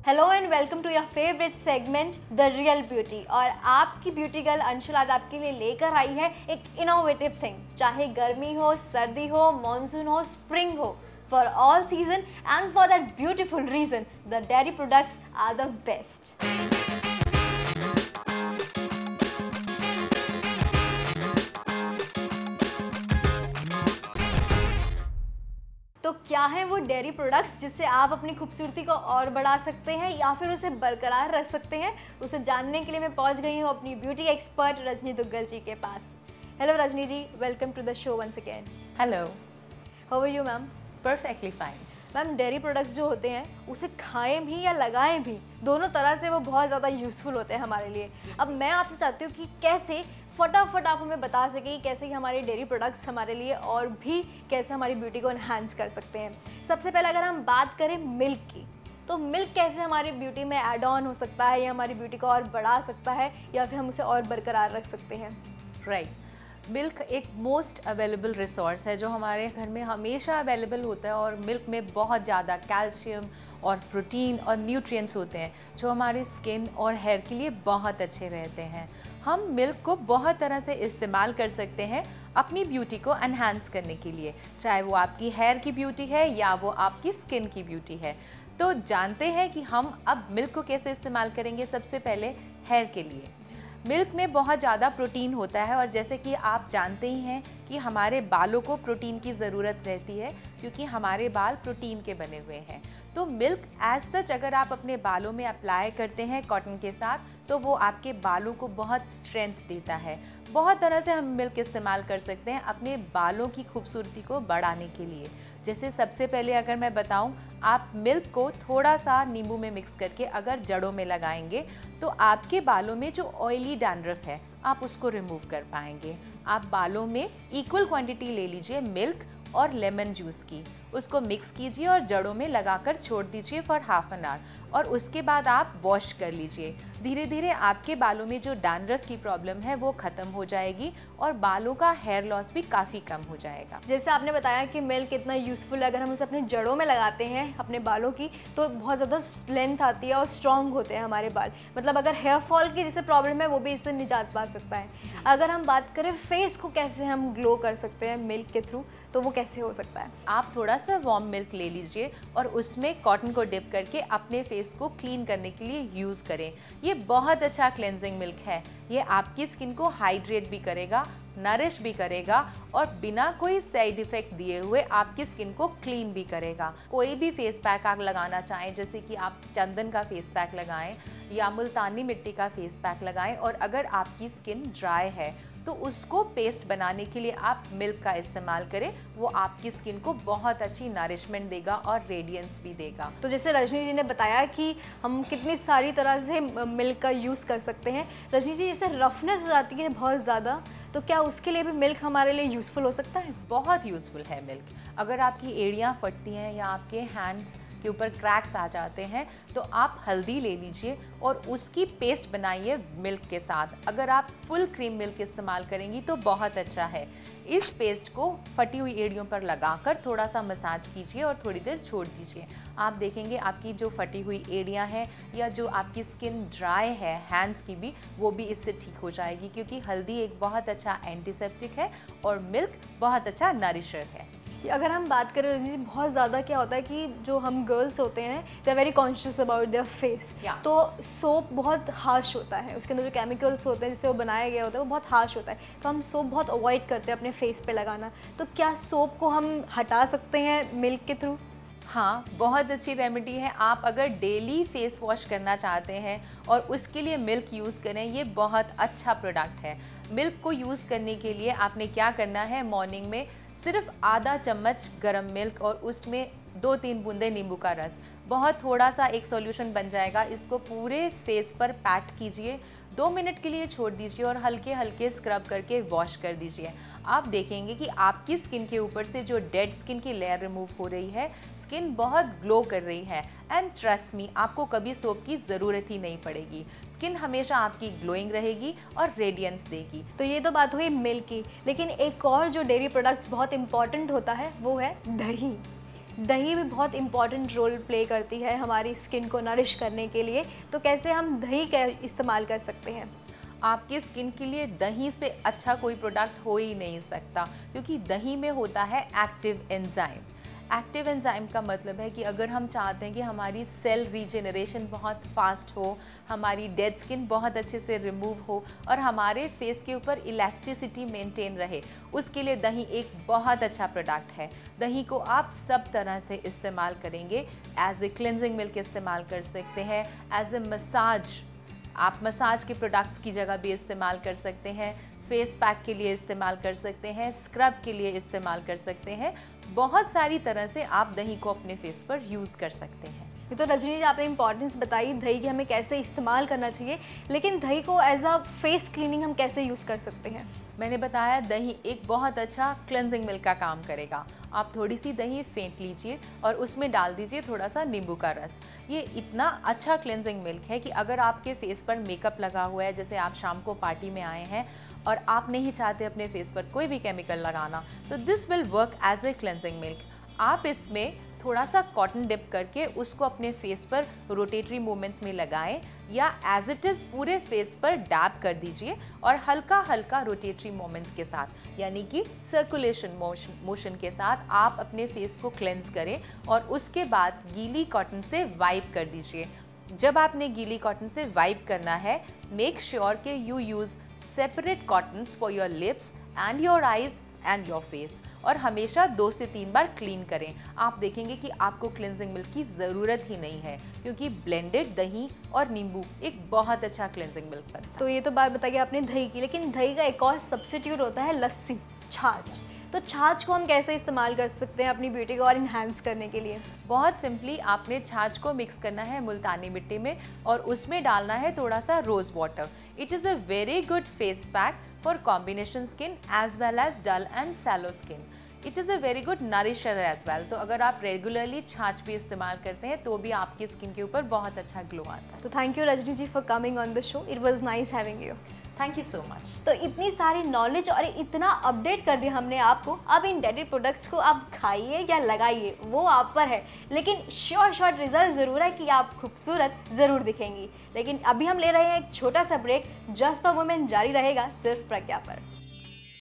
Hello and welcome to your favourite segment the real beauty. और आपकी beauty girl Anshul आज आपके लिए लेकर आई है एक इनोवेटिव थिंग। चाहे गर्मी हो, सर्दी हो, मॉनसून हो, स्प्रिंग हो, for all season and for that beautiful reason the dairy products are the best. तो क्या है वो डेयरी प्रोडक्ट्स जिससे आप अपनी खूबसूरती को और बढ़ा सकते हैं या फिर उसे बरकरार रख सकते हैं, उसे जानने के लिए मैं पहुंच गई हूं अपनी ब्यूटी एक्सपर्ट रजनी दुग्गल जी के पास। Hello Rajni ji, welcome to the show once again. Hello, how are you ma'am? Perfectly fine. Ma'am, dairy products जो होते हैं उसे खाएं भी या लगाएं भी, दोनों तरह से वो बहुत ज़्यादा यूज़फुल होते हैं हमारे लिए। अब मैं आपसे चाहती हूँ कि कैसे फटाफट आप हमें बता सकें कि कैसे हमारे डेयरी प्रोडक्ट्स हमारे लिए और भी कैसे हमारी ब्यूटी को एनहांस कर सकते हैं। सबसे पहले अगर हम बात करें मिल्क की, तो मिल्क कैसे हमारी ब्यूटी में ऐड ऑन हो सकता है या हमारी ब्यूटी को और बढ़ा सकता है या फिर हम उसे और बरकरार रख सकते हैं? राइट, मिल्क एक मोस्ट अवेलेबल रिसोर्स है जो हमारे घर में हमेशा अवेलेबल होता है और मिल्क में बहुत ज़्यादा कैल्शियम और प्रोटीन और न्यूट्रिएंट्स होते हैं जो हमारे स्किन और हेयर के लिए बहुत अच्छे रहते हैं। हम मिल्क को बहुत तरह से इस्तेमाल कर सकते हैं अपनी ब्यूटी को एनहांस करने के लिए, चाहे वो आपकी हेयर की ब्यूटी है या वो आपकी स्किन की ब्यूटी है। तो जानते हैं कि हम अब मिल्क को कैसे इस्तेमाल करेंगे। सबसे पहले हेयर के लिए मिल्क में बहुत ज़्यादा प्रोटीन होता है और जैसे कि आप जानते ही हैं कि हमारे बालों को प्रोटीन की ज़रूरत रहती है क्योंकि हमारे बाल प्रोटीन के बने हुए हैं। तो मिल्क एज सच अगर आप अपने बालों में अप्लाई करते हैं कॉटन के साथ तो वो आपके बालों को बहुत स्ट्रेंथ देता है। बहुत तरह से हम मिल्क इस्तेमाल कर सकते हैं अपने बालों की खूबसूरती को बढ़ाने के लिए। जैसे सबसे पहले अगर मैं बताऊं, आप मिल्क को थोड़ा सा नींबू में मिक्स करके अगर जड़ों में लगाएंगे तो आपके बालों में जो ऑयली डैंड्रफ है आप उसको रिमूव कर पाएंगे। आप बालों में इक्वल क्वांटिटी ले लीजिए मिल्क और लेमन जूस की, उसको मिक्स कीजिए और जड़ों में लगाकर छोड़ दीजिए फॉर हाफ एन आवर और उसके बाद आप वॉश कर लीजिए। धीरे धीरे आपके बालों में जो डैंड्रफ की प्रॉब्लम है वो ख़त्म हो जाएगी और बालों का हेयर लॉस भी काफ़ी कम हो जाएगा। जैसे आपने बताया कि मिल्क इतना यूज़फुल है, अगर हम उसे अपने जड़ों में लगाते हैं अपने बालों की तो बहुत ज़्यादा लेंथ आती है और स्ट्रॉन्ग होते हैं हमारे बाल। मतलब अगर हेयर फॉल की जैसे प्रॉब्लम है वो भी इससे निजात पा सकता है। अगर हम बात करें फेस को कैसे हम ग्लो कर सकते हैं मिल्क के थ्रू, तो वो कैसे हो सकता है? आप थोड़ा सा वार्म मिल्क ले लीजिए और उसमें कॉटन को डिप करके अपने फेस को क्लीन करने के लिए यूज़ करें। ये बहुत अच्छा क्लेंजिंग मिल्क है। ये आपकी स्किन को हाइड्रेट भी करेगा, नरिश भी करेगा और बिना कोई साइड इफ़ेक्ट दिए हुए आपकी स्किन को क्लीन भी करेगा। कोई भी फेस पैक आप लगाना चाहें, जैसे कि आप चंदन का फेस पैक लगाएं या मुल्तानी मिट्टी का फेस पैक लगाएं और अगर आपकी स्किन ड्राई है तो उसको पेस्ट बनाने के लिए आप मिल्क का इस्तेमाल करें। वो आपकी स्किन को बहुत अच्छी नरिशमेंट देगा और रेडियंस भी देगा। तो जैसे रजनी जी ने बताया कि हम कितनी सारी तरह से मिल्क का यूज़ कर सकते हैं। रजनी जी, जैसे रफनेस हो जाती है बहुत ज़्यादा, तो क्या उसके लिए भी मिल्क हमारे लिए यूज़फुल हो सकता है? बहुत यूज़फुल है मिल्क। अगर आपकी एड़ियाँ फटती हैं या आपके हैंड्स के ऊपर क्रैक्स आ जाते हैं तो आप हल्दी ले लीजिए और उसकी पेस्ट बनाइए मिल्क के साथ। अगर आप फुल क्रीम मिल्क इस्तेमाल करेंगी तो बहुत अच्छा है। इस पेस्ट को फटी हुई एड़ियों पर लगाकर थोड़ा सा मसाज कीजिए और थोड़ी देर छोड़ दीजिए। आप देखेंगे आपकी जो फटी हुई एड़ियाँ हैं या जो आपकी स्किन ड्राई है हैंड्स की भी, वो भी इससे ठीक हो जाएगी क्योंकि हल्दी एक बहुत अच्छा एंटीसेप्टिक है और मिल्क बहुत अच्छा नरिशर है। अगर हम बात करें बहुत ज़्यादा क्या होता है कि जो हम गर्ल्स होते हैं they are very conscious about their face. तो सोप बहुत हार्श होता है, उसके अंदर जो केमिकल्स होते हैं जिससे वो बनाया गया होता है वो बहुत हार्श होता है, तो हम सोप बहुत अवॉइड करते हैं अपने फेस पे लगाना। तो क्या सोप को हम हटा सकते हैं मिल्क के थ्रू? हाँ, बहुत अच्छी रेमेडी है। आप अगर डेली फेस वॉश करना चाहते हैं और उसके लिए मिल्क यूज़ करें, ये बहुत अच्छा प्रोडक्ट है। मिल्क को यूज़ करने के लिए आपने क्या करना है, मॉर्निंग में सिर्फ आधा चम्मच गरम मिल्क और उसमें 2-3 बूंदे नींबू का रस, बहुत थोड़ा सा एक सॉल्यूशन बन जाएगा। इसको पूरे फेस पर पैट कीजिए, 2 मिनट के लिए छोड़ दीजिए और हल्के हल्के स्क्रब करके वॉश कर दीजिए। आप देखेंगे कि आपकी स्किन के ऊपर से जो डेड स्किन की लेयर रिमूव हो रही है, स्किन बहुत ग्लो कर रही है। एंड ट्रस्ट मी, आपको कभी सोप की ज़रूरत ही नहीं पड़ेगी। स्किन हमेशा आपकी ग्लोइंग रहेगी और रेडियंस देगी। तो ये तो बात हुई मिल्क की, लेकिन एक और जो डेयरी प्रोडक्ट्स बहुत इंपॉर्टेंट होता है वो है दही। दही भी बहुत इंपॉर्टेंट रोल प्ले करती है हमारी स्किन को नरिश करने के लिए, तो कैसे हम दही का इस्तेमाल कर सकते हैं? आपकी स्किन के लिए दही से अच्छा कोई प्रोडक्ट हो ही नहीं सकता, क्योंकि दही में होता है एक्टिव एंजाइम। एक्टिव एंजाइम का मतलब है कि अगर हम चाहते हैं कि हमारी सेल रीजेनरेशन बहुत फास्ट हो, हमारी डेड स्किन बहुत अच्छे से रिमूव हो और हमारे फेस के ऊपर इलास्टिसिटी मेंटेन रहे, उसके लिए दही एक बहुत अच्छा प्रोडक्ट है। दही को आप सब तरह से इस्तेमाल करेंगे। एज ए क्लिनजिंग मिल्क इस्तेमाल कर सकते हैं, एज ए मसाज, आप मसाज के प्रोडक्ट्स की जगह भी इस्तेमाल कर सकते हैं, फेस पैक के लिए इस्तेमाल कर सकते हैं, स्क्रब के लिए इस्तेमाल कर सकते हैं। बहुत सारी तरह से आप दही को अपने फेस पर यूज़ कर सकते हैं। ये तो रजनी जी आपने इंपॉर्टेंस बताई दही की, हमें कैसे इस्तेमाल करना चाहिए, लेकिन दही को एज अ फेस क्लीनिंग हम कैसे यूज़ कर सकते हैं? मैंने बताया दही एक बहुत अच्छा क्लेंजिंग मिल्क का काम करेगा। आप थोड़ी सी दही फेंट लीजिए और उसमें डाल दीजिए थोड़ा सा नींबू का रस। ये इतना अच्छा क्लेंजिंग मिल्क है कि अगर आपके फेस पर मेकअप लगा हुआ है, जैसे आप शाम को पार्टी में आए हैं और आप नहीं चाहते अपने फेस पर कोई भी केमिकल लगाना, तो this will work as a cleansing milk. आप इसमें थोड़ा सा कॉटन डिप करके उसको अपने फेस पर रोटेटरी मूवमेंट्स में लगाएं, या एज इट इज़ पूरे फेस पर डैब कर दीजिए और हल्का हल्का रोटेटरी मूवमेंट्स के साथ, यानी कि सर्कुलेशन मोशन के साथ आप अपने फेस को क्लेंस करें और उसके बाद गीली कॉटन से वाइप कर दीजिए। जब आपने गीली कॉटन से वाइप करना है, मेक श्योर कि you use separate cottons for your lips and your eyes and your face, और हमेशा 2 से 3 बार क्लीन करें। आप देखेंगे कि आपको क्लिनजिंग मिल्क की ज़रूरत ही नहीं है, क्योंकि ब्लेंडेड दही और नींबू एक बहुत अच्छा क्लिनजिंग मिल्क बनता है। तो ये तो बात बताइए आपने दही की, लेकिन दही का एक और सब्स्टिट्यूट होता है लस्सी, छाछ। तो छाछ को हम कैसे इस्तेमाल कर सकते हैं अपनी ब्यूटी को और इन्हांस करने के लिए? बहुत सिंपली आपने छाछ को मिक्स करना है मुल्तानी मिट्टी में और उसमें डालना है थोड़ा सा rose water. It is a very good face pack for combination skin as well as dull and sallow skin. It is a very good nourisher as well. तो अगर आप रेगुलरली छाछ भी इस्तेमाल करते हैं तो भी आपकी स्किन के ऊपर बहुत अच्छा ग्लो आता है। तो thank you Rajni ji for coming on the show, it was nice having you. Thank you so much. तो इतनी सारी नॉलेज और इतना अपडेट कर दिया हमने आपको। अब इन डेयरी प्रोडक्ट्स को आप खाइए या लगाइए, वो आप पर है, लेकिन श्योर रिजल्ट ज़रूर है कि आप खूबसूरत ज़रूर दिखेंगी। लेकिन अभी हम ले रहे हैं एक छोटा सा ब्रेक। जस्ट फॉर वुमेन जारी रहेगा सिर्फ प्रज्ञा पर।